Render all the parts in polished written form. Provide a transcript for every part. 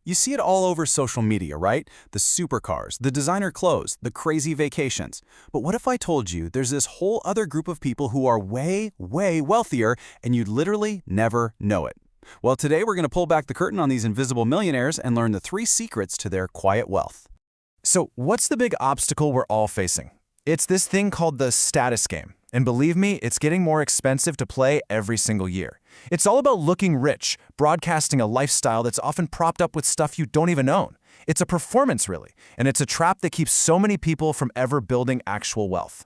You see it all over social media, right? The supercars, the designer clothes, the crazy vacations. But what if I told you there's this whole other group of people who are way, way wealthier and you'd literally never know it? Well, today we're going to pull back the curtain on these invisible millionaires and learn the 3 secrets to their quiet wealth. So what's the big obstacle we're all facing? It's this thing called the status game. And believe me, it's getting more expensive to play every single year. It's all about looking rich, broadcasting a lifestyle that's often propped up with stuff you don't even own. It's a performance, really, and it's a trap that keeps so many people from ever building actual wealth.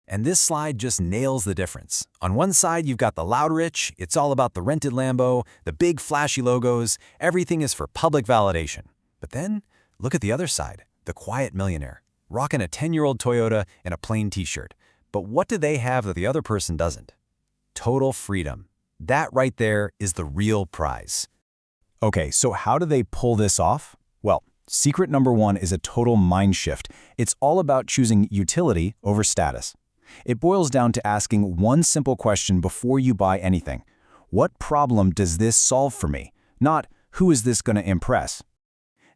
And this slide just nails the difference. On one side, you've got the loud rich. It's all about the rented Lambo, the big flashy logos. Everything is for public validation. But then, look at the other side, the quiet millionaire, rocking a 10-year-old Toyota and a plain t-shirt. But what do they have that the other person doesn't? Total freedom. That right there is the real prize. Okay, so how do they pull this off? Well, secret number 1 is a total mind shift. It's all about choosing utility over status. It boils down to asking one simple question before you buy anything. What problem does this solve for me? Not, who is this going to impress?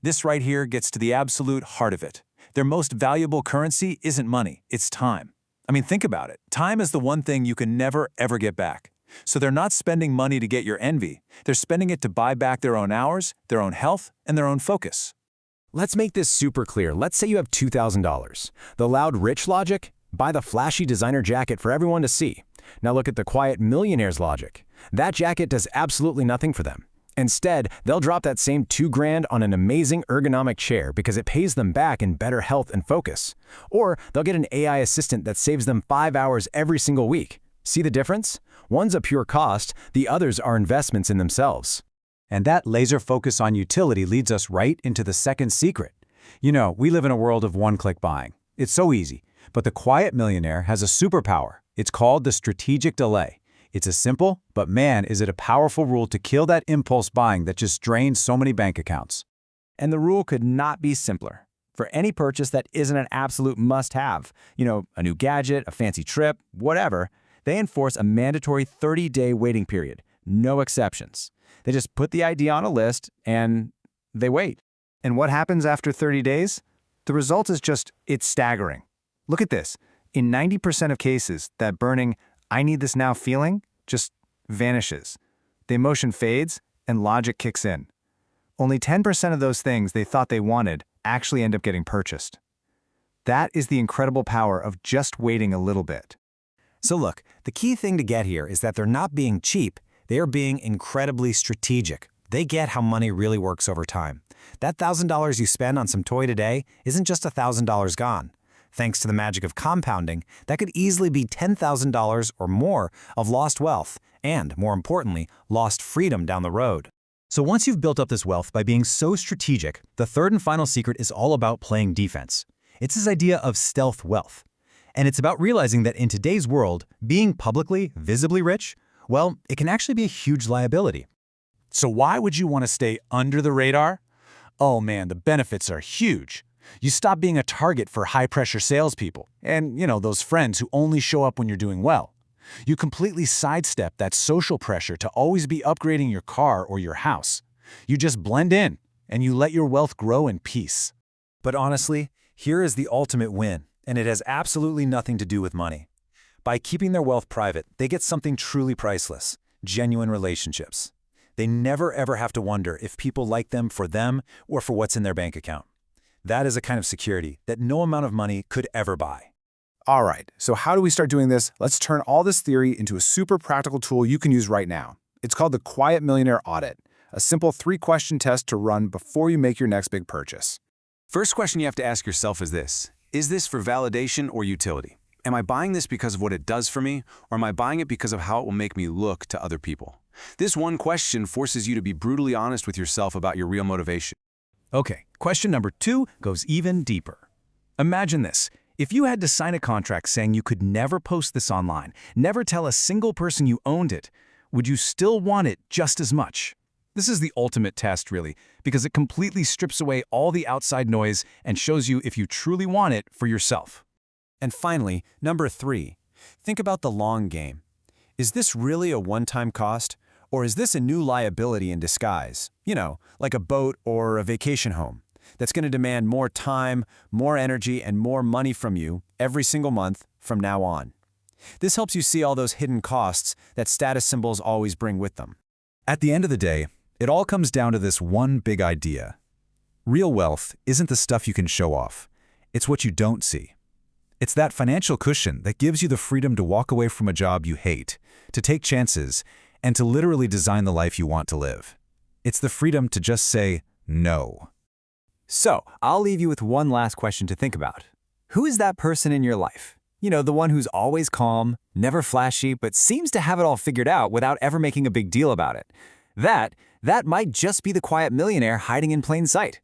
This right here gets to the absolute heart of it. Their most valuable currency isn't money, it's time. I mean, think about it. Time is the one thing you can never, ever get back. So they're not spending money to get your envy. They're spending it to buy back their own hours, their own health, and their own focus. Let's make this super clear. Let's say you have $2,000. The loud rich logic? Buy the flashy designer jacket for everyone to see. Now look at the quiet millionaire's logic. That jacket does absolutely nothing for them. Instead, they'll drop that same $2,000 on an amazing ergonomic chair because it pays them back in better health and focus. Or they'll get an AI assistant that saves them 5 hours every single week. See the difference? One's a pure cost, the others are investments in themselves. And that laser focus on utility leads us right into the second secret. You know, we live in a world of one-click buying. It's so easy. But the quiet millionaire has a superpower. It's called the strategic delay. It's a simple, but man, is it a powerful rule to kill that impulse buying that just drains so many bank accounts. And the rule could not be simpler. For any purchase that isn't an absolute must-have, a new gadget, a fancy trip, whatever, they enforce a mandatory 30-day waiting period, no exceptions. They just put the idea on a list and they wait. And what happens after 30 days? The result is it's staggering. Look at this. In 90% of cases, that burning, I need this now feeling just vanishes. The emotion fades and logic kicks in. Only 10% of those things they thought they wanted actually end up getting purchased. That is the incredible power of just waiting a little bit. So look, the key thing to get here is that they're not being cheap, they are being incredibly strategic. They get how money really works over time. That $1,000 you spend on some toy today isn't just $1,000 gone. Thanks to the magic of compounding, that could easily be $10,000 or more of lost wealth and, more importantly, lost freedom down the road. So once you've built up this wealth by being so strategic, the third and final secret is all about playing defense. It's this idea of stealth wealth. And it's about realizing that in today's world, being publicly, visibly rich, well, it can actually be a huge liability. So why would you want to stay under the radar? Oh man, the benefits are huge. You stop being a target for high-pressure salespeople and, those friends who only show up when you're doing well. You completely sidestep that social pressure to always be upgrading your car or your house. You just blend in, and you let your wealth grow in peace. But honestly, here is the ultimate win, and it has absolutely nothing to do with money. By keeping their wealth private, they get something truly priceless: genuine relationships. They never ever have to wonder if people like them or for what's in their bank account. That is a kind of security that no amount of money could ever buy. All right, so how do we start doing this? Let's turn all this theory into a super practical tool you can use right now. It's called the Quiet Millionaire Audit, a simple 3-question test to run before you make your next big purchase. First question you have to ask yourself is this for validation or utility? Am I buying this because of what it does for me, or am I buying it because of how it will make me look to other people? This one question forces you to be brutally honest with yourself about your real motivation. Okay, question number 2 goes even deeper. Imagine this. If you had to sign a contract saying you could never post this online, never tell a single person you owned it, would you still want it just as much? This is the ultimate test, really, because it completely strips away all the outside noise and shows you if you truly want it for yourself. And finally, number 3, think about the long game. Is this really a one-time cost, Or is this a new liability in disguise? You know, like a boat or a vacation home that's going to demand more time, more energy, and more money from you every single month from now on. This helps you see all those hidden costs that status symbols always bring with them. At the end of the day, it all comes down to this one big idea. Real wealth isn't the stuff you can show off. It's what you don't see. It's that financial cushion that gives you the freedom to walk away from a job you hate, to take chances, and to literally design the life you want to live. It's the freedom to just say no. So, I'll leave you with one last question to think about. Who is that person in your life? You know, the one who's always calm, never flashy, but seems to have it all figured out without ever making a big deal about it. That might just be the quiet millionaire hiding in plain sight.